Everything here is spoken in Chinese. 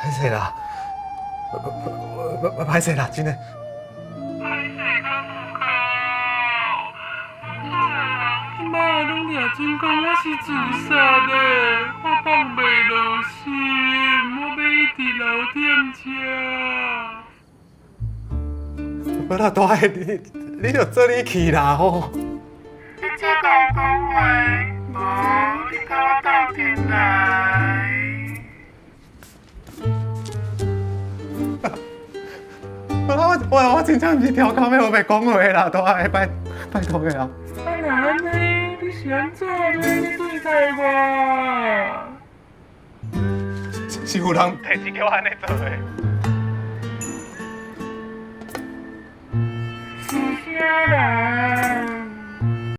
歹势啦，歹势啦，真的。歹势甲不可，我妈拢掠真讲我是自杀的，我放袂落心，我要一直留踮遮。无啦，大个你就做你去啦吼。你这甲我讲话，无你甲我斗阵来。我真正毋是调侃要袂讲话啦，大个拜托个啦。啊那安尼，你是安怎要你对待我？是有人提前叫我安尼做的。